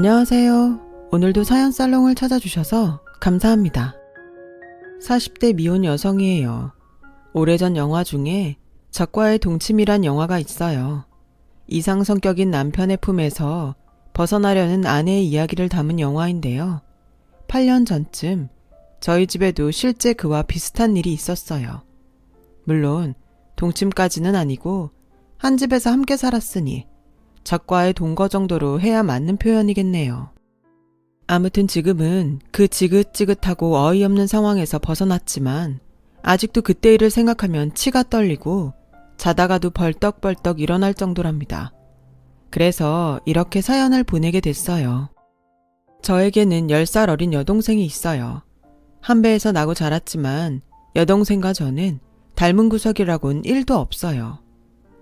안녕하세요. 오늘도 사연살롱을 찾아주셔서 감사합니다. 40대 미혼 여성이에요. 오래전 영화 중에 적과의 동침이란 영화가 있어요. 이상 성격인 남편의 품에서 벗어나려는 아내의 이야기를 담은 영화인데요. 8년 전쯤 저희 집에도 실제 그와 비슷한 일이 있었어요. 물론 동침까지는 아니고 한 집에서 함께 살았으니 적과의 동거 정도로 해야 맞는 표현이겠네요. 아무튼 지금은 그 지긋지긋하고 어이없는 상황에서 벗어났지만 아직도 그때 일을 생각하면 치가 떨리고 자다가도 벌떡벌떡 일어날 정도랍니다. 그래서 이렇게 사연을 보내게 됐어요. 저에게는 10살 어린 여동생이 있어요. 한 배에서 나고 자랐지만 여동생과 저는 닮은 구석이라곤 1도 없어요.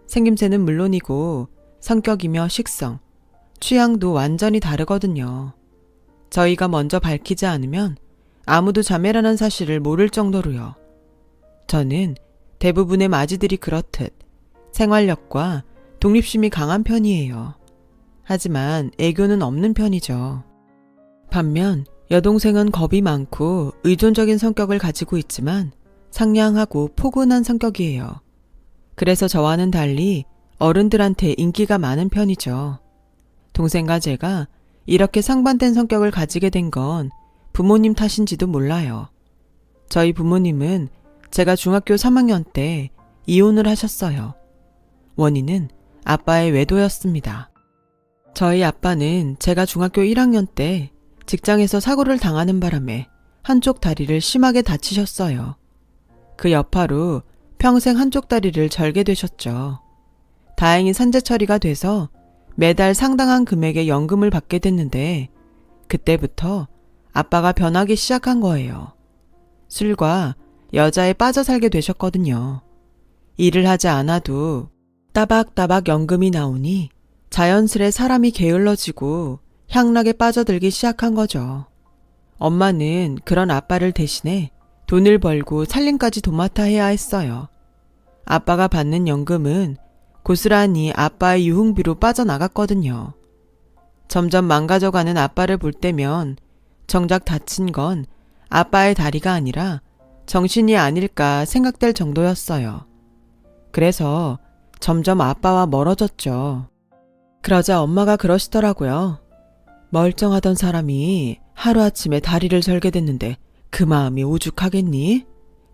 생김새는 물론이고 성격이며 식성, 취향도 완전히 다르거든요. 저희가 먼저 밝히지 않으면 아무도 자매라는 사실을 모를 정도로요. 저는 대부분의 마지들이 그렇듯 생활력과 독립심이 강한 편이에요. 하지만 애교는 없는 편이죠. 반면 여동생은 겁이 많고 의존적인 성격을 가지고 있지만 상냥하고 포근한 성격이에요. 그래서 저와는 달리 어른들한테 인기가 많은 편이죠. 동생과 제가 이렇게 상반된 성격을 가지게 된 건 부모님 탓인지도 몰라요. 저희 부모님은 제가 중학교 3학년 때 이혼을 하셨어요. 원인은 아빠의 외도였습니다. 저희 아빠는 제가 중학교 1학년 때 직장에서 사고를 당하는 바람에 한쪽 다리를 심하게 다치셨어요. 그 여파로 평생 한쪽 다리를 절게 되셨죠. 다행히 산재 처리가 돼서 매달 상당한 금액의 연금을 받게 됐는데 그때부터 아빠가 변하기 시작한 거예요. 술과 여자에 빠져 살게 되셨거든요. 일을 하지 않아도 따박따박 연금이 나오니 자연스레 사람이 게을러지고 향락에 빠져들기 시작한 거죠. 엄마는 그런 아빠를 대신해 돈을 벌고 살림까지 도맡아 해야 했어요. 아빠가 받는 연금은 고스란히 아빠의 유흥비로 빠져나갔거든요. 점점 망가져가는 아빠를 볼 때면 정작 다친 건 아빠의 다리가 아니라 정신이 아닐까 생각될 정도였어요. 그래서 점점 아빠와 멀어졌죠. 그러자 엄마가 그러시더라고요. 멀쩡하던 사람이 하루아침에 다리를 절게 됐는데 그 마음이 오죽하겠니?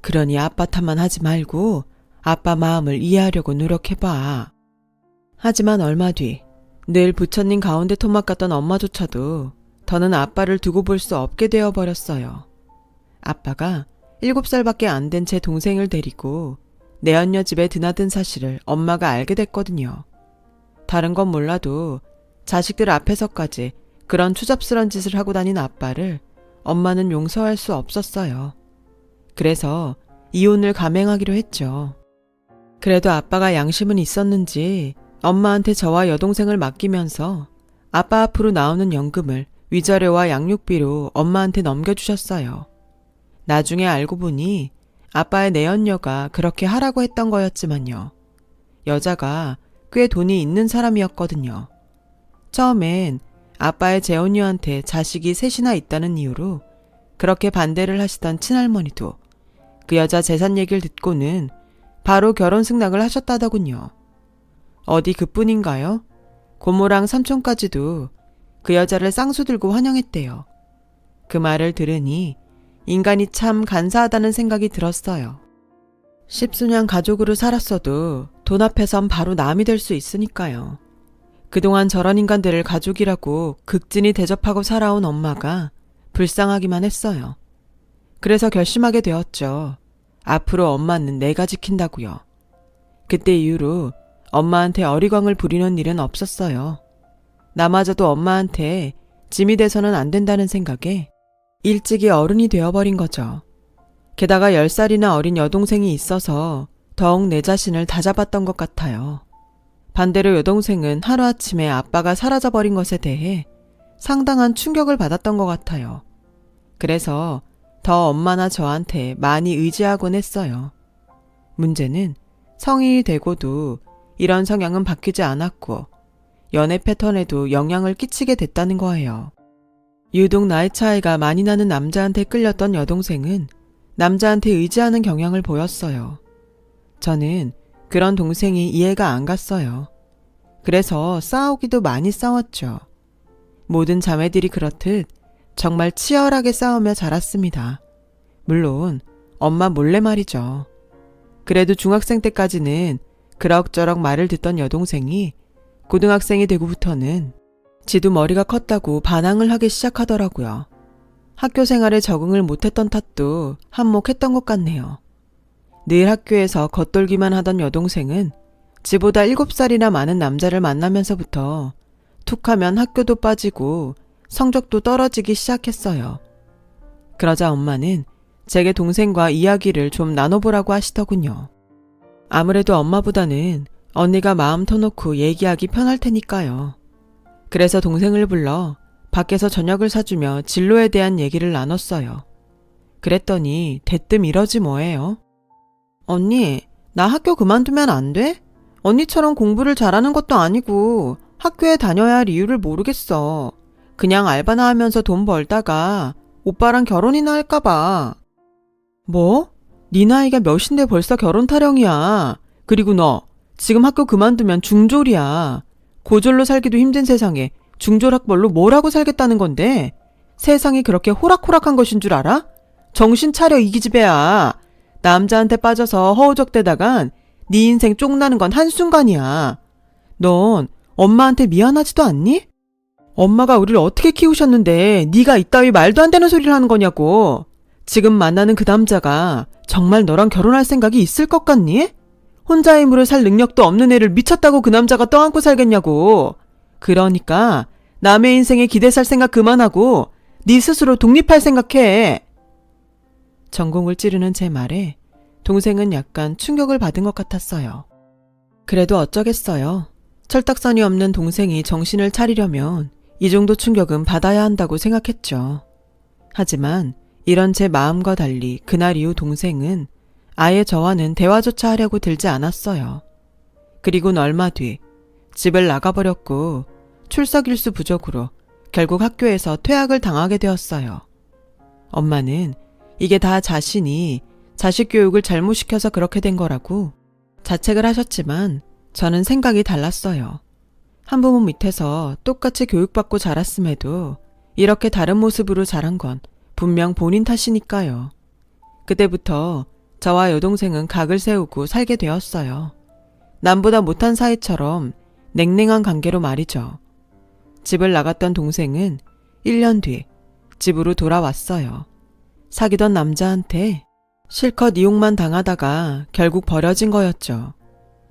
그러니 아빠 탓만 하지 말고 아빠 마음을 이해하려고 노력해봐. 하지만 얼마 뒤 늘 부처님 가운데 토막 같던 엄마조차도 더는 아빠를 두고 볼 수 없게 되어버렸어요. 아빠가 7살밖에 안 된 제 동생을 데리고 내언녀 집에 드나든 사실을 엄마가 알게 됐거든요. 다른 건 몰라도 자식들 앞에서까지 그런 추잡스런 짓을 하고 다닌 아빠를 엄마는 용서할 수 없었어요. 그래서 이혼을 감행하기로 했죠. 그래도 아빠가 양심은 있었는지 엄마한테 저와 여동생을 맡기면서 아빠 앞으로 나오는 연금을 위자료와 양육비로 엄마한테 넘겨주셨어요. 나중에 알고 보니 아빠의 내연녀가 그렇게 하라고 했던 거였지만요. 여자가 꽤 돈이 있는 사람이었거든요. 처음엔 아빠의 재혼녀한테 자식이 셋이나 있다는 이유로 그렇게 반대를 하시던 친할머니도 그 여자 재산 얘기를 듣고는 바로 결혼 승낙을 하셨다더군요. 어디 그뿐인가요? 고모랑 삼촌까지도 그 여자를 쌍수 들고 환영했대요. 그 말을 들으니 인간이 참 간사하다는 생각이 들었어요. 십수년 가족으로 살았어도 돈 앞에선 바로 남이 될 수 있으니까요. 그동안 저런 인간들을 가족이라고 극진히 대접하고 살아온 엄마가 불쌍하기만 했어요. 그래서 결심하게 되었죠. 앞으로 엄마는 내가 지킨다고요. 그때 이후로 엄마한테 어리광을 부리는 일은 없었어요. 나마저도 엄마한테 짐이 돼서는 안 된다는 생각에 일찍이 어른이 되어버린 거죠. 게다가 10살이나 어린 여동생이 있어서 더욱 내 자신을 다잡았던 것 같아요. 반대로 여동생은 하루아침에 아빠가 사라져버린 것에 대해 상당한 충격을 받았던 것 같아요. 그래서 더 엄마나 저한테 많이 의지하곤 했어요. 문제는 성인이 되고도 이런 성향은 바뀌지 않았고 연애 패턴에도 영향을 끼치게 됐다는 거예요. 유독 나이 차이가 많이 나는 남자한테 끌렸던 여동생은 남자한테 의지하는 경향을 보였어요. 저는 그런 동생이 이해가 안 갔어요. 그래서 싸우기도 많이 싸웠죠. 모든 자매들이 그렇듯 정말 치열하게 싸우며 자랐습니다. 물론 엄마 몰래 말이죠. 그래도 중학생 때까지는 그럭저럭 말을 듣던 여동생이 고등학생이 되고부터는 지도 머리가 컸다고 반항을 하기 시작하더라고요. 학교 생활에 적응을 못했던 탓도 한몫했던 것 같네요. 늘 학교에서 겉돌기만 하던 여동생은 지보다 7살이나 많은 남자를 만나면서부터 툭하면 학교도 빠지고 성적도 떨어지기 시작했어요. 그러자 엄마는 제게 동생과 이야기를 좀 나눠보라고 하시더군요. 아무래도 엄마보다는 언니가 마음 터놓고 얘기하기 편할 테니까요. 그래서 동생을 불러 밖에서 저녁을 사주며 진로에 대한 얘기를 나눴어요. 그랬더니 대뜸 이러지 뭐예요. 언니, 나 학교 그만두면 안 돼? 언니처럼 공부를 잘하는 것도 아니고 학교에 다녀야 할 이유를 모르겠어. 그냥 알바나 하면서 돈 벌다가 오빠랑 결혼이나 할까봐. 뭐? 네 나이가 몇인데 벌써 결혼 타령이야. 그리고 너 지금 학교 그만두면 중졸이야. 고졸로 살기도 힘든 세상에 중졸학벌로 뭘 하고 살겠다는 건데? 세상이 그렇게 호락호락한 것인 줄 알아? 정신 차려 이 기집애야. 남자한테 빠져서 허우적대다간 네 인생 쪽나는 건 한순간이야. 넌 엄마한테 미안하지도 않니? 엄마가 우리를 어떻게 키우셨는데 네가 이따위 말도 안 되는 소리를 하는 거냐고. 지금 만나는 그 남자가 정말 너랑 결혼할 생각이 있을 것 같니? 혼자 힘으로 살 능력도 없는 애를 미쳤다고 그 남자가 떠안고 살겠냐고. 그러니까 남의 인생에 기대 살 생각 그만하고 네 스스로 독립할 생각해. 전공을 찌르는 제 말에 동생은 약간 충격을 받은 것 같았어요. 그래도 어쩌겠어요. 철딱선이 없는 동생이 정신을 차리려면 이 정도 충격은 받아야 한다고 생각했죠. 하지만 이런 제 마음과 달리 그날 이후 동생은 아예 저와는 대화조차 하려고 들지 않았어요. 그리고는 얼마 뒤 집을 나가버렸고 출석일수 부족으로 결국 학교에서 퇴학을 당하게 되었어요. 엄마는 이게 다 자신이 자식 교육을 잘못 시켜서 그렇게 된 거라고 자책을 하셨지만 저는 생각이 달랐어요. 한부모 밑에서 똑같이 교육받고 자랐음에도 이렇게 다른 모습으로 자란 건 분명 본인 탓이니까요. 그때부터 저와 여동생은 각을 세우고 살게 되었어요. 남보다 못한 사이처럼 냉랭한 관계로 말이죠. 집을 나갔던 동생은 1년 뒤 집으로 돌아왔어요. 사귀던 남자한테 실컷 이용만 당하다가 결국 버려진 거였죠.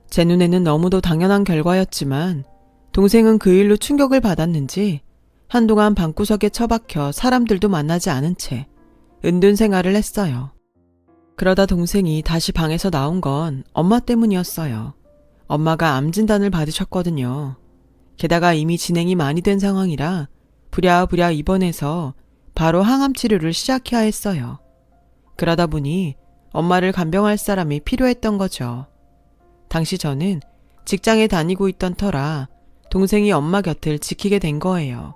제 눈에는 너무도 당연한 결과였지만 동생은 그 일로 충격을 받았는지 한동안 방구석에 처박혀 사람들도 만나지 않은 채 은둔 생활을 했어요. 그러다 동생이 다시 방에서 나온 건 엄마 때문이었어요. 엄마가 암 진단을 받으셨거든요. 게다가 이미 진행이 많이 된 상황이라 부랴부랴 입원해서 바로 항암 치료를 시작해야 했어요. 그러다 보니 엄마를 간병할 사람이 필요했던 거죠. 당시 저는 직장에 다니고 있던 터라 동생이 엄마 곁을 지키게 된 거예요.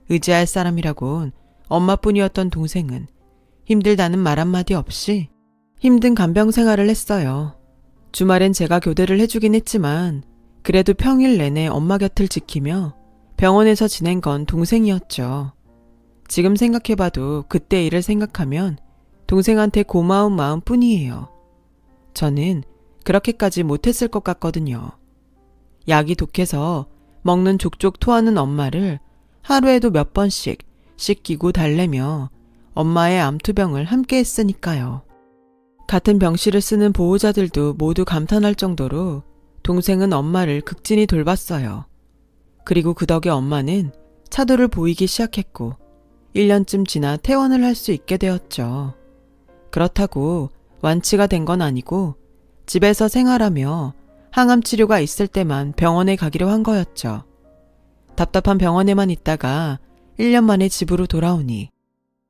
의지할 사람이라곤 엄마뿐이었던 동생은 힘들다는 말 한마디 없이 힘든 간병 생활을 했어요. 주말엔 제가 교대를 해주긴 했지만 그래도 평일 내내 엄마 곁을 지키며 병원에서 지낸 건 동생이었죠. 지금 생각해봐도 그때 일을 생각하면 동생한테 고마운 마음 뿐이에요. 저는 그렇게까지 못했을 것 같거든요. 약이 독해서 먹는 족족 토하는 엄마를 하루에도 몇 번씩 씻기고 달래며 엄마의 암투병을 함께 했으니까요. 같은 병실을 쓰는 보호자들도 모두 감탄할 정도로 동생은 엄마를 극진히 돌봤어요. 그리고 그 덕에 엄마는 차도를 보이기 시작했고 1년쯤 지나 퇴원을 할 수 있게 되었죠. 그렇다고 완치가 된 건 아니고 집에서 생활하며 항암 치료가 있을 때만 병원에 가기로 한 거였죠. 답답한 병원에만 있다가 1년 만에 집으로 돌아오니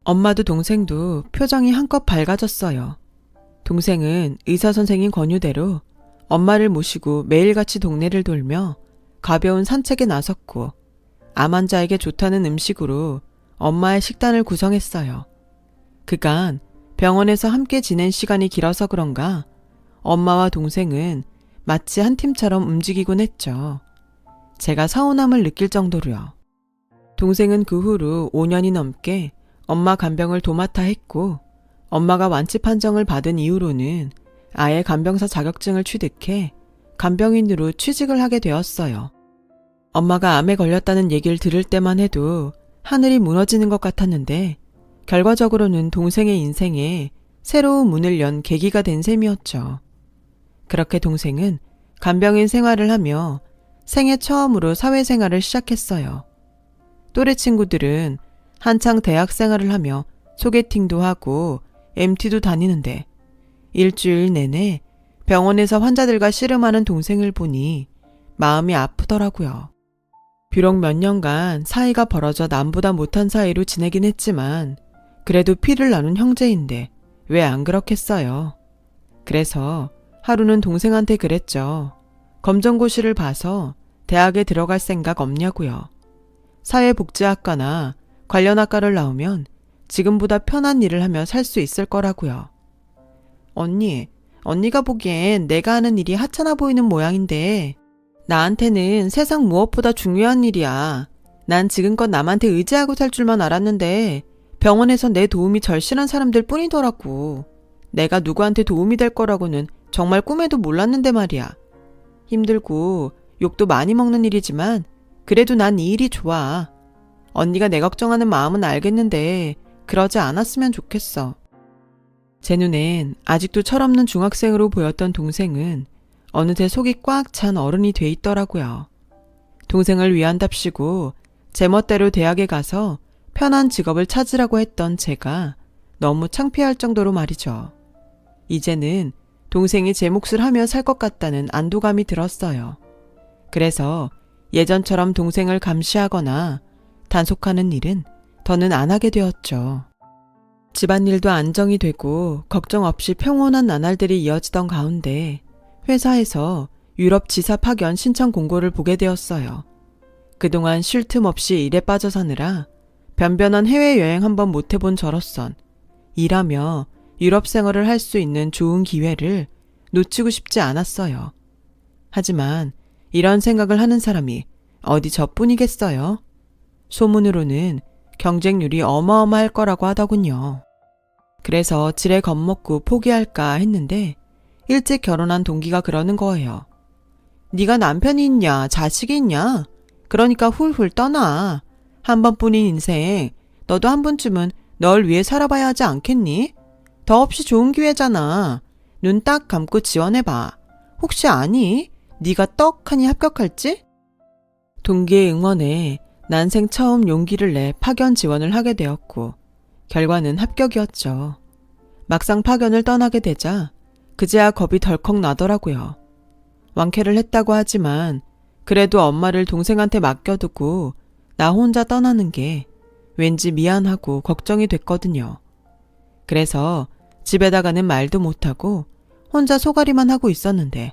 엄마도 동생도 표정이 한껏 밝아졌어요. 동생은 의사 선생님 권유대로 엄마를 모시고 매일같이 동네를 돌며 가벼운 산책에 나섰고 암 환자에게 좋다는 음식으로 엄마의 식단을 구성했어요. 그간 병원에서 함께 지낸 시간이 길어서 그런가 엄마와 동생은 마치 한 팀처럼 움직이곤 했죠. 제가 서운함을 느낄 정도로요. 동생은 그 후로 5년이 넘게 엄마 간병을 도맡아 했고 엄마가 완치 판정을 받은 이후로는 아예 간병사 자격증을 취득해 간병인으로 취직을 하게 되었어요. 엄마가 암에 걸렸다는 얘기를 들을 때만 해도 하늘이 무너지는 것 같았는데 결과적으로는 동생의 인생에 새로운 문을 연 계기가 된 셈이었죠. 그렇게 동생은 간병인 생활을 하며 생애 처음으로 사회생활을 시작했어요. 또래 친구들은 한창 대학 생활을 하며 소개팅도 하고 MT도 다니는데 일주일 내내 병원에서 환자들과 씨름하는 동생을 보니 마음이 아프더라고요. 비록 몇 년간 사이가 벌어져 남보다 못한 사이로 지내긴 했지만 그래도 피를 나눈 형제인데 왜 안 그렇겠어요. 그래서 하루는 동생한테 그랬죠. 검정고시를 봐서 대학에 들어갈 생각 없냐고요. 사회복지학과나 관련 학과를 나오면 지금보다 편한 일을 하며 살 수 있을 거라고요. 언니가 보기엔 내가 하는 일이 하찮아 보이는 모양인데 나한테는 세상 무엇보다 중요한 일이야. 난 지금껏 남한테 의지하고 살 줄만 알았는데 병원에서 내 도움이 절실한 사람들 뿐이더라고. 내가 누구한테 도움이 될 거라고는 정말 꿈에도 몰랐는데 말이야. 힘들고 욕도 많이 먹는 일이지만 그래도 난 이 일이 좋아. 언니가 내 걱정하는 마음은 알겠는데 그러지 않았으면 좋겠어. 제 눈엔 아직도 철없는 중학생으로 보였던 동생은 어느새 속이 꽉 찬 어른이 돼 있더라고요. 동생을 위한답시고 제멋대로 대학에 가서 편한 직업을 찾으라고 했던 제가 너무 창피할 정도로 말이죠. 이제는 동생이 제 몫을 하며 살 것 같다는 안도감이 들었어요. 그래서 예전처럼 동생을 감시하거나 단속하는 일은 더는 안 하게 되었죠. 집안일도 안정이 되고 걱정 없이 평온한 나날들이 이어지던 가운데 회사에서 유럽 지사 파견 신청 공고를 보게 되었어요. 그동안 쉴 틈 없이 일에 빠져 사느라 변변한 해외여행 한번 못 해본 저로선 일하며 유럽 생활을 할 수 있는 좋은 기회를 놓치고 싶지 않았어요. 하지만 이런 생각을 하는 사람이 어디 저뿐이겠어요? 소문으로는 경쟁률이 어마어마할 거라고 하더군요. 그래서 지레 겁먹고 포기할까 했는데 일찍 결혼한 동기가 그러는 거예요. 네가 남편이 있냐 자식이 있냐? 그러니까 훌훌 떠나. 한 번뿐인 인생 너도 한 번쯤은 널 위해 살아봐야 하지 않겠니? 더없이 좋은 기회잖아. 눈 딱 감고 지원해봐. 혹시 아니? 네가 떡하니 합격할지? 동기의 응원에 난생 처음 용기를 내 파견 지원을 하게 되었고 결과는 합격이었죠. 막상 파견을 떠나게 되자 그제야 겁이 덜컥 나더라고요. 완쾌를 했다고 하지만 그래도 엄마를 동생한테 맡겨두고 나 혼자 떠나는 게 왠지 미안하고 걱정이 됐거든요. 그래서 집에다가는 말도 못하고 혼자 소가리만 하고 있었는데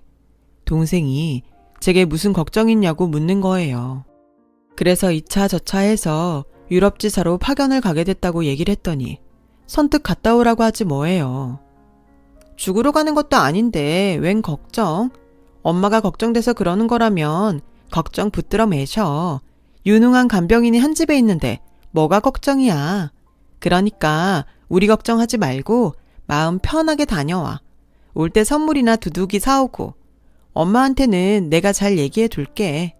동생이 제게 무슨 걱정 있냐고 묻는 거예요. 그래서 2차 저차 해서 유럽지사로 파견을 가게 됐다고 얘기를 했더니 선뜻 갔다 오라고 하지 뭐예요. 죽으러 가는 것도 아닌데 웬 걱정? 엄마가 걱정돼서 그러는 거라면 걱정 붙들어 매셔. 유능한 간병인이 한 집에 있는데 뭐가 걱정이야. 그러니까 우리 걱정하지 말고 마음 편하게 다녀와. 올 때 선물이나 두둑이 사오고. 엄마한테는 내가 잘 얘기해 둘게.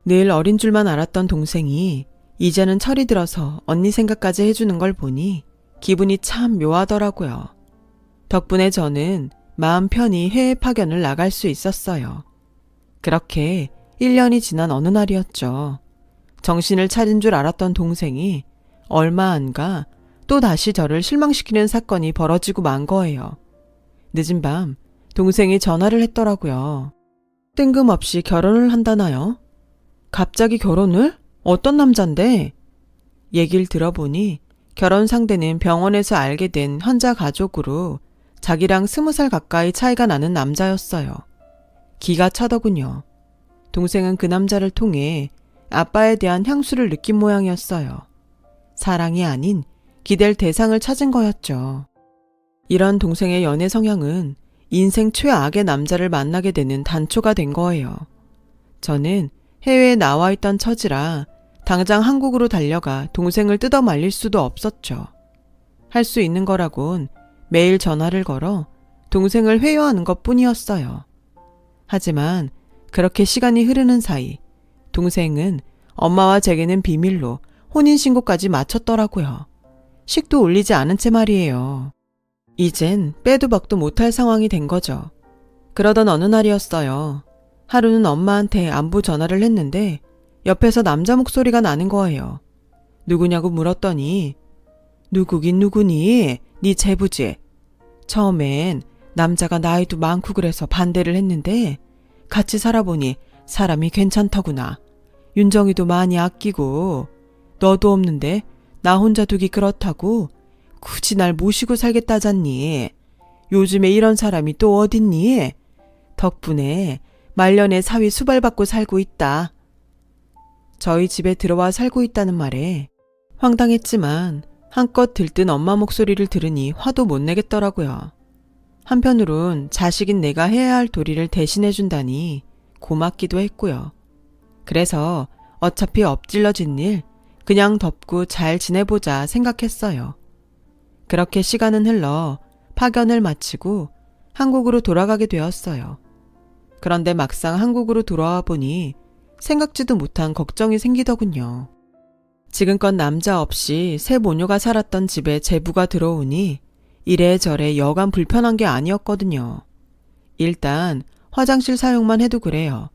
늘 어린 줄만 알았던 동생이 이제는 철이 들어서 언니 생각까지 해주는 걸 보니 기분이 참 묘하더라고요. 덕분에 저는 마음 편히 해외 파견을 나갈 수 있었어요. 그렇게 1년이 지난 어느 날이었죠. 정신을 차린 줄 알았던 동생이 얼마 안 가 또 다시 저를 실망시키는 사건이 벌어지고 만 거예요. 늦은 밤 동생이 전화를 했더라고요. 뜬금없이 결혼을 한다나요? 갑자기 결혼을? 어떤 남잔데? 얘기를 들어보니 결혼 상대는 병원에서 알게 된 환자 가족으로 자기랑 20살 가까이 차이가 나는 남자였어요. 기가 차더군요. 동생은 그 남자를 통해 아빠에 대한 향수를 느낀 모양이었어요. 사랑이 아닌 기댈 대상을 찾은 거였죠. 이런 동생의 연애 성향은 인생 최악의 남자를 만나게 되는 단초가 된 거예요. 저는 해외에 나와 있던 처지라 당장 한국으로 달려가 동생을 뜯어 말릴 수도 없었죠. 할 수 있는 거라곤 매일 전화를 걸어 동생을 회유하는 것 뿐이었어요. 하지만 그렇게 시간이 흐르는 사이 동생은 엄마와 제게는 비밀로 혼인신고까지 마쳤더라고요. 식도 올리지 않은 채 말이에요. 이젠 빼도 박도 못할 상황이 된 거죠. 그러던 어느 날이었어요. 하루는 엄마한테 안부 전화를 했는데 옆에서 남자 목소리가 나는 거예요. 누구냐고 물었더니 누구긴 누구니? 네 제부지. 처음엔 남자가 나이도 많고 그래서 반대를 했는데 같이 살아보니 사람이 괜찮더구나. 윤정이도 많이 아끼고 너도 없는데 나 혼자 두기 그렇다고 굳이 날 모시고 살겠다잖니. 요즘에 이런 사람이 또 어딨니? 덕분에 말년에 사위 수발받고 살고 있다. 저희 집에 들어와 살고 있다는 말에 황당했지만 한껏 들뜬 엄마 목소리를 들으니 화도 못 내겠더라고요. 한편으론 자식인 내가 해야 할 도리를 대신해준다니 고맙기도 했고요. 그래서 어차피 엎질러진 일 그냥 덮고 잘 지내보자 생각했어요. 그렇게 시간은 흘러 파견을 마치고 한국으로 돌아가게 되었어요. 그런데 막상 한국으로 돌아와 보니 생각지도 못한 걱정이 생기더군요. 지금껏 남자 없이 새 모녀가 살았던 집에 제부가 들어오니 이래저래 여간 불편한 게 아니었거든요. 일단 화장실 사용만 해도 그래요.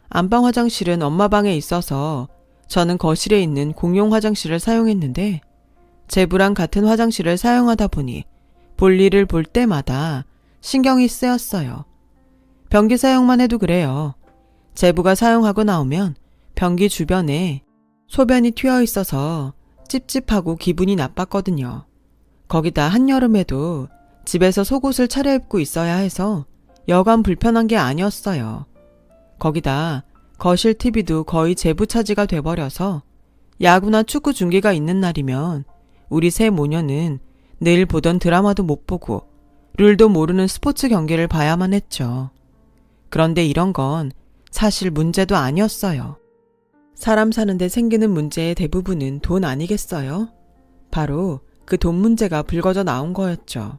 안방 화장실은 엄마 방에 있어서 저는 거실에 있는 공용 화장실을 사용했는데 제부랑 같은 화장실을 사용하다 보니 볼일을 볼 때마다 신경이 쓰였어요. 변기 사용만 해도 그래요. 제부가 사용하고 나오면 변기 주변에 소변이 튀어 있어서 찝찝하고 기분이 나빴거든요. 거기다 한여름에도 집에서 속옷을 차려입고 있어야 해서 여간 불편한 게 아니었어요. 거기다 거실 TV도 거의 제부 차지가 돼버려서 야구나 축구 중계가 있는 날이면 우리 새 모녀는 늘 보던 드라마도 못 보고 룰도 모르는 스포츠 경기를 봐야만 했죠. 그런데 이런 건 사실 문제도 아니었어요. 사람 사는데 생기는 문제의 대부분은 돈 아니겠어요? 바로 그 돈 문제가 불거져 나온 거였죠.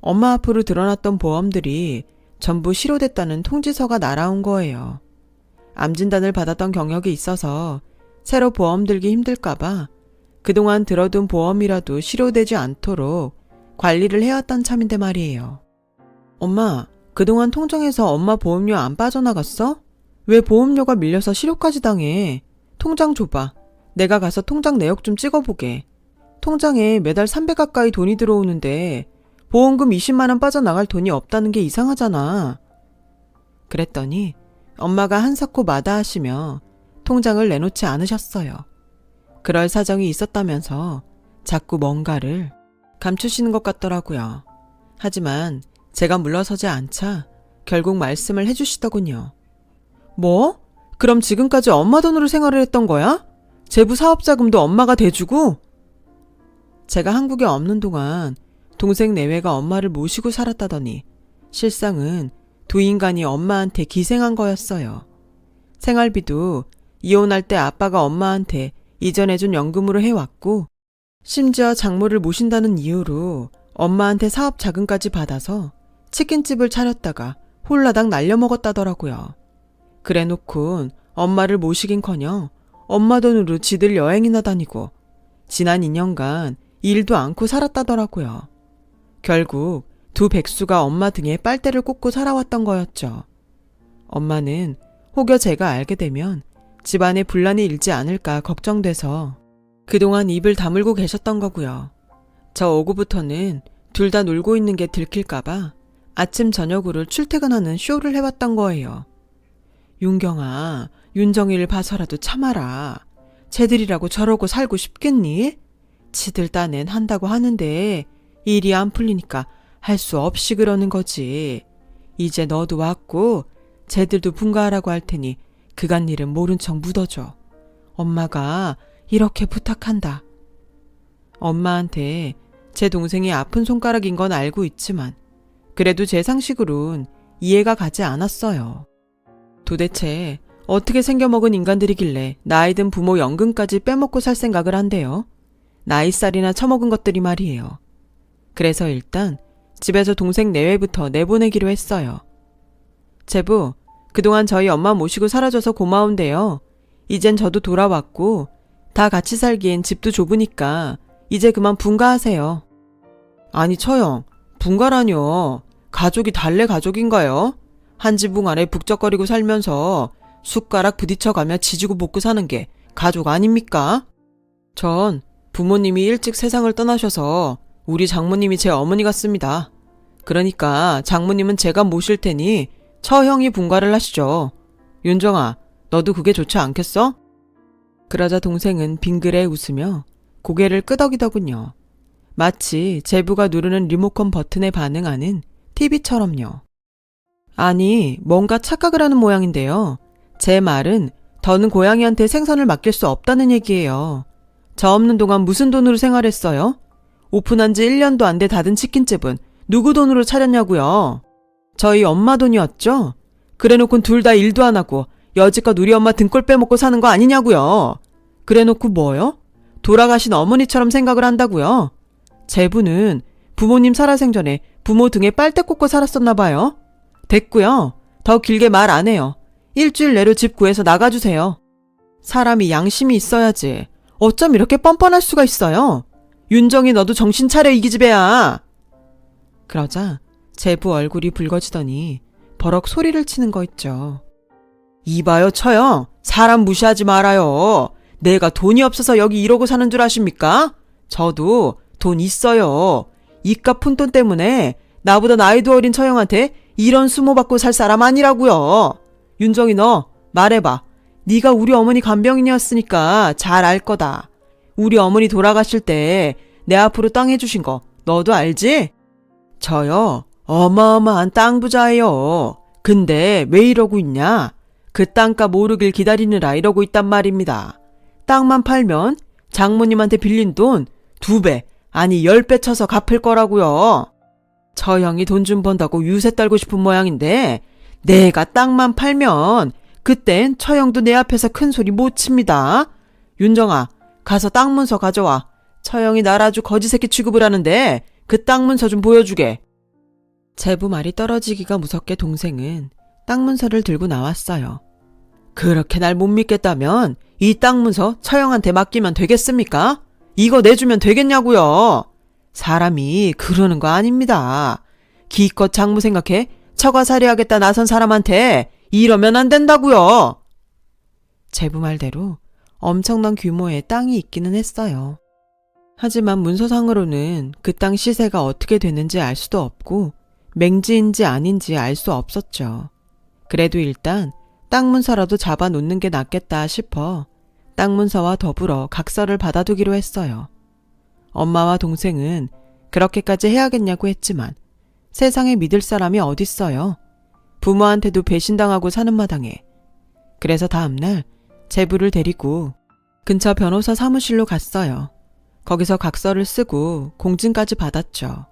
엄마 앞으로 드러났던 보험들이 전부 실효됐다는 통지서가 날아온 거예요. 암진단을 받았던 경력이 있어서 새로 보험 들기 힘들까봐 그동안 들어둔 보험이라도 실효되지 않도록 관리를 해왔던 참인데 말이에요. 엄마, 그동안 통장에서 엄마 보험료 안 빠져나갔어? 왜 보험료가 밀려서 실효까지 당해? 통장 줘봐. 내가 가서 통장 내역 좀 찍어보게. 통장에 매달 300 가까이 돈이 들어오는데 보험금 20만 원 빠져나갈 돈이 없다는 게 이상하잖아. 그랬더니 엄마가 한사코 마다하시며 통장을 내놓지 않으셨어요. 그럴 사정이 있었다면서 자꾸 뭔가를 감추시는 것 같더라고요. 하지만 제가 물러서지 않자 결국 말씀을 해주시더군요. 뭐? 그럼 지금까지 엄마 돈으로 생활을 했던 거야? 제부 사업자금도 엄마가 대주고? 제가 한국에 없는 동안 동생 내외가 엄마를 모시고 살았다더니 실상은 두 인간이 엄마한테 기생한 거였어요. 생활비도 이혼할 때 아빠가 엄마한테 이전해준 연금으로 해왔고 심지어 장모를 모신다는 이유로 엄마한테 사업 자금까지 받아서 치킨집을 차렸다가 홀라당 날려먹었다더라고요. 그래놓곤 엄마를 모시긴커녕 엄마 돈으로 지들 여행이나 다니고 지난 2년간 일도 않고 살았다더라고요. 결국 두 백수가 엄마 등에 빨대를 꽂고 살아왔던 거였죠. 엄마는 혹여 제가 알게 되면 집안에 분란이 일지 않을까 걱정돼서 그동안 입을 다물고 계셨던 거고요. 저 오후부터는 둘 다 놀고 있는 게 들킬까봐 아침 저녁으로 출퇴근하는 쇼를 해왔던 거예요. 윤경아, 윤정이를 봐서라도 참아라. 쟤들이라고 저러고 살고 싶겠니? 지들 딴엔 한다고 하는데 일이 안 풀리니까 할 수 없이 그러는 거지. 이제 너도 왔고 쟤들도 분가하라고 할 테니 그간 일은 모른 척 묻어줘. 엄마가 이렇게 부탁한다. 엄마한테 제 동생이 아픈 손가락인 건 알고 있지만 그래도 제 상식으론 이해가 가지 않았어요. 도대체 어떻게 생겨먹은 인간들이길래 나이 든 부모 연금까지 빼먹고 살 생각을 한대요. 나이살이나 처먹은 것들이 말이에요. 그래서 일단 집에서 동생 내외부터 내보내기로 했어요. 제부, 그동안 저희 엄마 모시고 살아줘서 고마운데요. 이젠 저도 돌아왔고 다 같이 살기엔 집도 좁으니까 이제 그만 분가하세요. 아니 처형, 분가라뇨. 가족이 달래 가족인가요? 한 지붕 아래 북적거리고 살면서 숟가락 부딪혀가며 지지고 볶고 사는 게 가족 아닙니까? 전 부모님이 일찍 세상을 떠나셔서 우리 장모님이 제 어머니 같습니다. 그러니까 장모님은 제가 모실 테니 처형이 분가를 하시죠. 윤정아, 너도 그게 좋지 않겠어? 그러자 동생은 빙그레 웃으며 고개를 끄덕이더군요. 마치 제부가 누르는 리모컨 버튼에 반응하는 TV처럼요. 아니, 뭔가 착각을 하는 모양인데요. 제 말은 더는 고양이한테 생선을 맡길 수 없다는 얘기예요. 저 없는 동안 무슨 돈으로 생활했어요? 오픈한 지 1년도 안 돼 닫은 치킨집은 누구 돈으로 차렸냐고요? 저희 엄마 돈이었죠? 그래놓고 둘 다 일도 안 하고 여지껏 우리 엄마 등골 빼먹고 사는 거 아니냐고요? 그래놓고 뭐요? 돌아가신 어머니처럼 생각을 한다고요? 제부는 부모님 살아생전에 부모 등에 빨대 꽂고 살았었나 봐요. 됐고요. 더 길게 말 안 해요. 일주일 내로 집 구해서 나가주세요. 사람이 양심이 있어야지. 어쩜 이렇게 뻔뻔할 수가 있어요? 윤정이 너도 정신 차려 이 기집애야. 그러자 제부 얼굴이 붉어지더니 버럭 소리를 치는 거 있죠. 이봐요 처형, 사람 무시하지 말아요. 내가 돈이 없어서 여기 이러고 사는 줄 아십니까? 저도 돈 있어요. 이깟 푼돈 때문에 나보다 나이도 어린 처형한테 이런 수모 받고 살 사람 아니라고요. 윤정이 너 말해봐. 네가 우리 어머니 간병인이었으니까 잘 알 거다. 우리 어머니 돌아가실 때 내 앞으로 땅 해주신 거 너도 알지? 저요 어마어마한 땅 부자예요. 근데 왜 이러고 있냐? 그 땅값 오르길 기다리느라 이러고 있단 말입니다. 땅만 팔면 장모님한테 빌린 돈 2배 아니 10배 쳐서 갚을 거라고요. 처형이 돈 좀 번다고 유세 떨고 싶은 모양인데 내가 땅만 팔면 그땐 처형도 내 앞에서 큰 소리 못 칩니다. 윤정아, 가서 땅 문서 가져와. 처형이 날 아주 거지새끼 취급을 하는데 그 땅 문서 좀 보여주게. 제부 말이 떨어지기가 무섭게 동생은 땅 문서를 들고 나왔어요. 그렇게 날 못 믿겠다면 이 땅 문서 처형한테 맡기면 되겠습니까? 이거 내주면 되겠냐고요. 사람이 그러는 거 아닙니다. 기껏 장모 생각해 처가살이하겠다 나선 사람한테 이러면 안 된다고요. 제부 말대로 엄청난 규모의 땅이 있기는 했어요. 하지만 문서상으로는 그 땅 시세가 어떻게 되는지 알 수도 없고 맹지인지 아닌지 알 수 없었죠. 그래도 일단 땅 문서라도 잡아 놓는 게 낫겠다 싶어 땅 문서와 더불어 각서를 받아두기로 했어요. 엄마와 동생은 그렇게까지 해야겠냐고 했지만 세상에 믿을 사람이 어딨어요. 부모한테도 배신당하고 사는 마당에. 그래서 다음날 제부를 데리고 근처 변호사 사무실로 갔어요. 거기서 각서를 쓰고 공증까지 받았죠.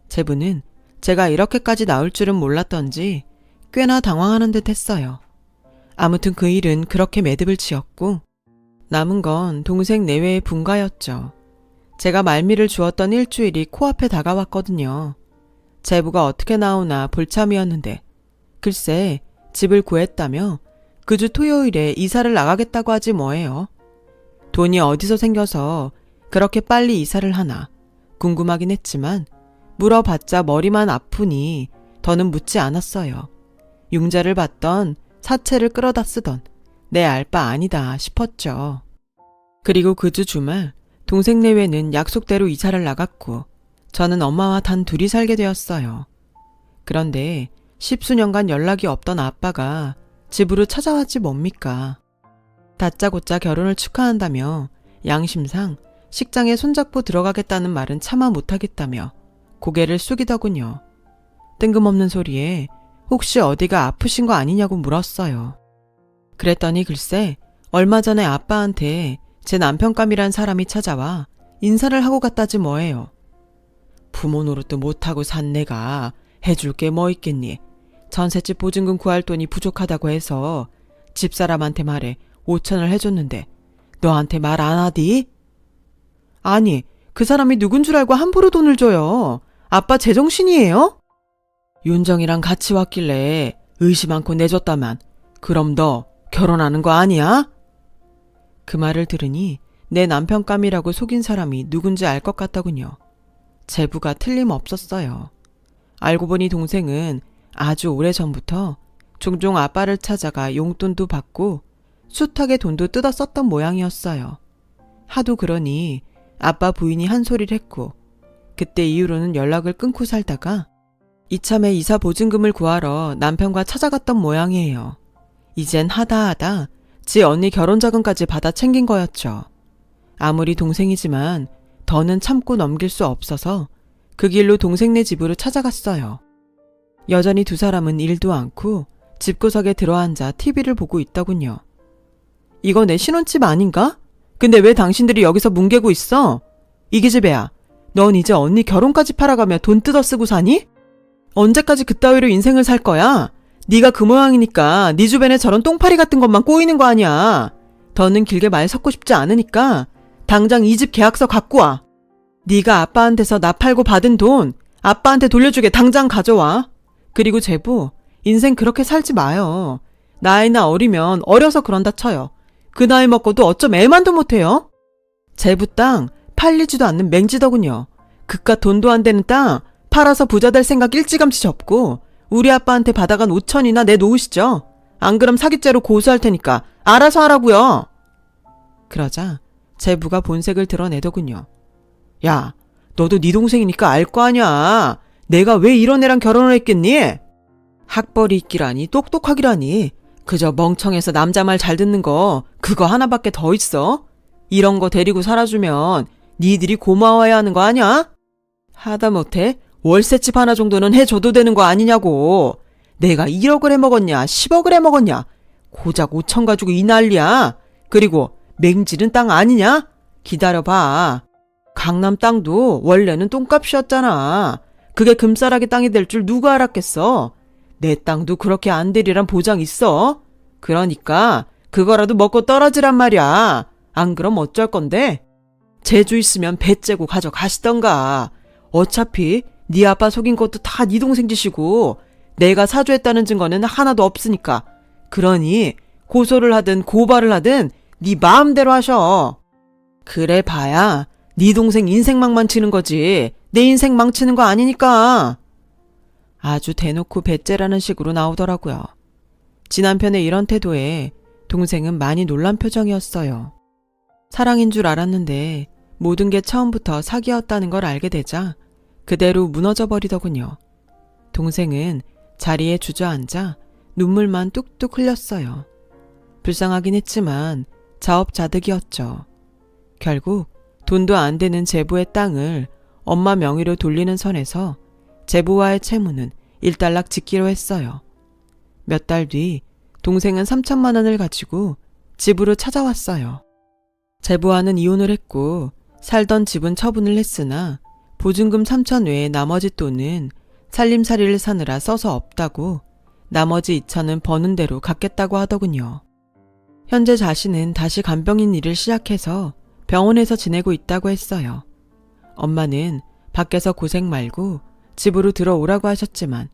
제부는 제가 이렇게까지 나올 줄은 몰랐던지 꽤나 당황하는 듯 했어요. 아무튼 그 일은 그렇게 매듭을 지었고 남은 건 동생 내외의 분가였죠. 제가 말미를 주었던 일주일이 코앞에 다가왔거든요. 제부가 어떻게 나오나 볼참이었는데 글쎄 집을 구했다며 그 주 토요일에 이사를 나가겠다고 하지 뭐예요. 돈이 어디서 생겨서 그렇게 빨리 이사를 하나 궁금하긴 했지만 물어봤자 머리만 아프니 더는 묻지 않았어요. 융자를 받던 사채를 끌어다 쓰던 내 알 바 아니다 싶었죠. 그리고 그 주 주말 동생 내외는 약속대로 이사를 나갔고 저는 엄마와 단 둘이 살게 되었어요. 그런데 10수년간 연락이 없던 아빠가 집으로 찾아왔지 뭡니까. 다짜고짜 결혼을 축하한다며 양심상 식장에 손잡고 들어가겠다는 말은 차마 못하겠다며 고개를 숙이더군요. 뜬금없는 소리에 혹시 어디가 아프신 거 아니냐고 물었어요. 그랬더니 글쎄 얼마 전에 아빠한테 제 남편감이란 사람이 찾아와 인사를 하고 갔다지 뭐예요. 부모 노릇도 못하고 산 내가 해줄 게 뭐 있겠니. 전셋집 보증금 구할 돈이 부족하다고 해서 집사람한테 말해 5천을 해줬는데 너한테 말 안 하디? 아니, 그 사람이 누군 줄 알고 함부로 돈을 줘요. 아빠 제정신이에요? 윤정이랑 같이 왔길래 의심 않고 내줬다만 그럼 너 결혼하는 거 아니야? 그 말을 들으니 내 남편감이라고 속인 사람이 누군지 알 것 같더군요. 제부가 틀림없었어요. 알고 보니 동생은 아주 오래전부터 종종 아빠를 찾아가 용돈도 받고 숱하게 돈도 뜯어 썼던 모양이었어요. 하도 그러니 아빠 부인이 한 소리를 했고 그때 이후로는 연락을 끊고 살다가 이참에 이사 보증금을 구하러 남편과 찾아갔던 모양이에요. 이젠 하다 지 언니 결혼 자금까지 받아 챙긴 거였죠. 아무리 동생이지만 더는 참고 넘길 수 없어서 그 길로 동생네 집으로 찾아갔어요. 여전히 두 사람은 일도 않고 집구석에 들어앉아 TV를 보고 있더군요. 이거 내 신혼집 아닌가? 근데 왜 당신들이 여기서 뭉개고 있어? 이기집애야, 넌 이제 언니 결혼까지 팔아가며 돈 뜯어 쓰고 사니? 언제까지 그따위로 인생을 살 거야? 네가 그 모양이니까 네 주변에 저런 똥파리 같은 것만 꼬이는 거 아니야. 더는 길게 말 섞고 싶지 않으니까 당장 이 집 계약서 갖고 와. 네가 아빠한테서 나 팔고 받은 돈 아빠한테 돌려주게 당장 가져와. 그리고 제부, 인생 그렇게 살지 마요. 나이나 어리면 어려서 그런다 쳐요. 그 나이 먹고도 어쩜 애만도 못해요? 제부 땅 팔리지도 않는 맹지더군요. 그깟 돈도 안 되는 땅 팔아서 부자 될 생각 일찌감치 접고 우리 아빠한테 받아간 5천이나 내놓으시죠. 안 그럼 사기죄로 고소할 테니까 알아서 하라고요. 그러자 제부가 본색을 드러내더군요. 야, 너도 네 동생이니까 알 거 아냐. 내가 왜 이런 애랑 결혼을 했겠니? 학벌이 있기라니 똑똑하기라니 그저 멍청해서 남자 말 잘 듣는 거 그거 하나밖에 더 있어? 이런 거 데리고 살아주면 니들이 고마워야 하는 거 아냐? 하다못해 월세집 하나 정도는 해줘도 되는 거 아니냐고. 내가 1억을 해먹었냐 10억을 해먹었냐 고작 5천 가지고 이 난리야. 그리고 맹지른 땅 아니냐? 기다려봐. 강남 땅도 원래는 똥값이었잖아. 그게 금싸라기 땅이 될 줄 누가 알았겠어. 내 땅도 그렇게 안 되리란 보장 있어. 그러니까 그거라도 먹고 떨어지란 말이야. 안 그럼 어쩔 건데? 재주 있으면 배 째고 가져가시던가. 어차피 네 아빠 속인 것도 다 네 동생 짓이고 내가 사주했다는 증거는 하나도 없으니까. 그러니 고소를 하든 고발을 하든 네 마음대로 하셔. 그래 봐야 네 동생 인생 망치는 거지 내 인생 망치는 거 아니니까. 아주 대놓고 배째라는 식으로 나오더라고요. 지 남편의 이런 태도에 동생은 많이 놀란 표정이었어요. 사랑인 줄 알았는데 모든 게 처음부터 사기였다는 걸 알게 되자 그대로 무너져 버리더군요. 동생은 자리에 주저앉아 눈물만 뚝뚝 흘렸어요. 불쌍하긴 했지만 자업자득이었죠. 결국 돈도 안 되는 제부의 땅을 엄마 명의로 돌리는 선에서 제부와의 채무는 일단락 짓기로 했어요. 몇 달 뒤 동생은 3천만 원을 가지고 집으로 찾아왔어요. 제부와는 이혼을 했고 살던 집은 처분을 했으나 보증금 3천 외에 나머지 돈은 살림살이를 사느라 써서 없다고 나머지 2천은 버는 대로 갚겠다고 하더군요. 현재 자신은 다시 간병인 일을 시작해서 병원에서 지내고 있다고 했어요. 엄마는 밖에서 고생 말고 집으로 들어오라고 하셨지만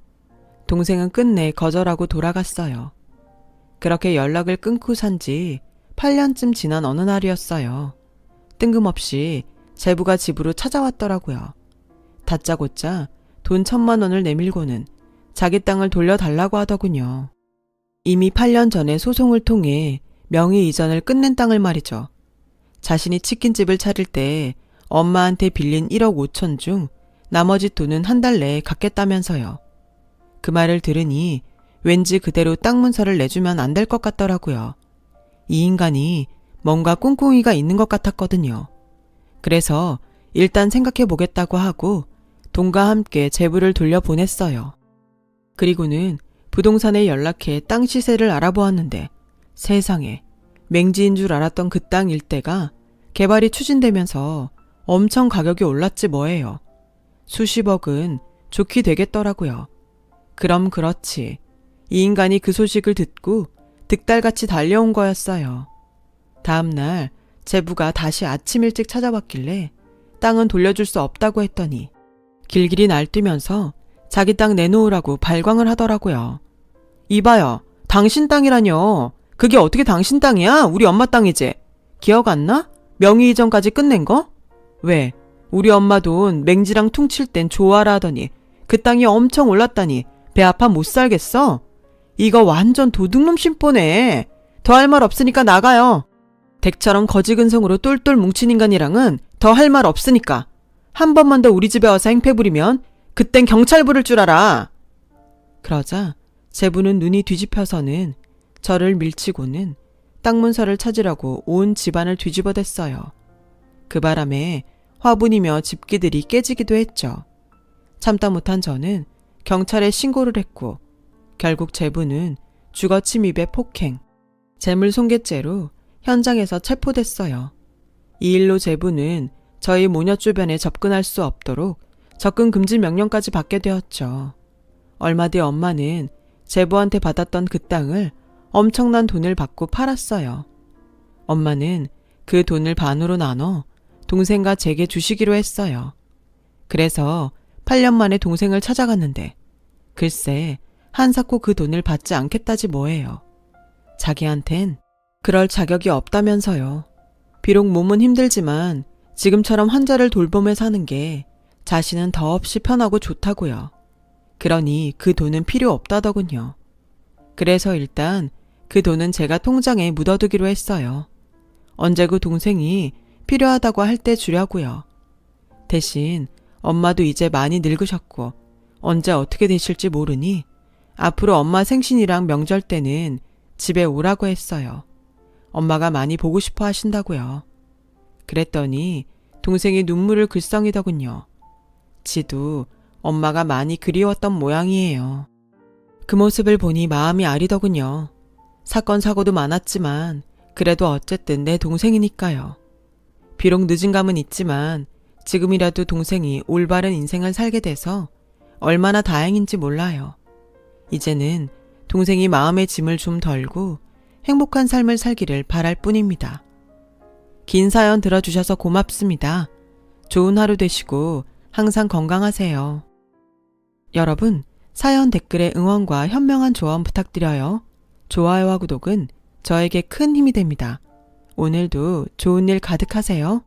동생은 끝내 거절하고 돌아갔어요. 그렇게 연락을 끊고 산 지 8년쯤 지난 어느 날이었어요. 뜬금없이 제부가 집으로 찾아왔더라고요. 다짜고짜 돈 1,000만 원을 내밀고는 자기 땅을 돌려달라고 하더군요. 이미 8년 전에 소송을 통해 명의 이전을 끝낸 땅을 말이죠. 자신이 치킨집을 차릴 때 엄마한테 빌린 1억 5천 중 나머지 돈은 한 달 내에 갚겠다면서요. 그 말을 들으니 왠지 그대로 땅 문서를 내주면 안 될 것 같더라고요. 이 인간이 뭔가 꿍꿍이가 있는 것 같았거든요. 그래서 일단 생각해 보겠다고 하고 돈과 함께 제부를 돌려보냈어요. 그리고는 부동산에 연락해 땅 시세를 알아보았는데 세상에, 맹지인 줄 알았던 그 땅 일대가 개발이 추진되면서 엄청 가격이 올랐지 뭐예요. 수십억은 좋게 되겠더라고요. 그럼 그렇지. 이 인간이 그 소식을 듣고 득달같이 달려온 거였어요. 다음날 제부가 다시 아침 일찍 찾아왔길래 땅은 돌려줄 수 없다고 했더니 길길이 날뛰면서 자기 땅 내놓으라고 발광을 하더라고요. 이봐요. 당신 땅이라뇨. 그게 어떻게 당신 땅이야? 우리 엄마 땅이지. 기억 안 나? 명의 이전까지 끝낸 거? 왜? 우리 엄마 돈 맹지랑 퉁칠 땐 좋아라 하더니 그 땅이 엄청 올랐다니 배 아파 못 살겠어? 이거 완전 도둑놈 심보네. 더 할 말 없으니까 나가요. 댁처럼 거지근성으로 똘똘 뭉친 인간이랑은 더 할 말 없으니까. 한 번만 더 우리 집에 와서 행패 부리면 그땐 경찰 부를 줄 알아. 그러자 제부는 눈이 뒤집혀서는 저를 밀치고는 땅 문서를 찾으려고 온 집안을 뒤집어댔어요. 그 바람에 화분이며 집기들이 깨지기도 했죠. 참다 못한 저는 경찰에 신고를 했고 결국 제부는 주거 침입에 폭행, 재물 손괴죄로 현장에서 체포됐어요. 이 일로 제부는 저희 모녀 주변에 접근할 수 없도록 접근 금지 명령까지 받게 되었죠. 얼마 뒤 엄마는 제부한테 받았던 그 땅을 엄청난 돈을 받고 팔았어요. 엄마는 그 돈을 반으로 나눠 동생과 제게 주시기로 했어요. 그래서 8년 만에 동생을 찾아갔는데 글쎄 한사코 그 돈을 받지 않겠다지 뭐예요. 자기한텐 그럴 자격이 없다면서요. 비록 몸은 힘들지만 지금처럼 환자를 돌보며 사는 게 자신은 더없이 편하고 좋다고요. 그러니 그 돈은 필요 없다더군요. 그래서 일단 그 돈은 제가 통장에 묻어두기로 했어요. 언제고 동생이 필요하다고 할 때 주려고요. 대신 엄마도 이제 많이 늙으셨고 언제 어떻게 되실지 모르니 앞으로 엄마 생신이랑 명절 때는 집에 오라고 했어요. 엄마가 많이 보고 싶어 하신다고요. 그랬더니 동생이 눈물을 글썽이더군요. 지도 엄마가 많이 그리웠던 모양이에요. 그 모습을 보니 마음이 아리더군요. 사건 사고도 많았지만 그래도 어쨌든 내 동생이니까요. 비록 늦은 감은 있지만 지금이라도 동생이 올바른 인생을 살게 돼서 얼마나 다행인지 몰라요. 이제는 동생이 마음의 짐을 좀 덜고 행복한 삶을 살기를 바랄 뿐입니다. 긴 사연 들어주셔서 고맙습니다. 좋은 하루 되시고 항상 건강하세요. 여러분, 사연 댓글에 응원과 현명한 조언 부탁드려요. 좋아요와 구독은 저에게 큰 힘이 됩니다. 오늘도 좋은 일 가득하세요.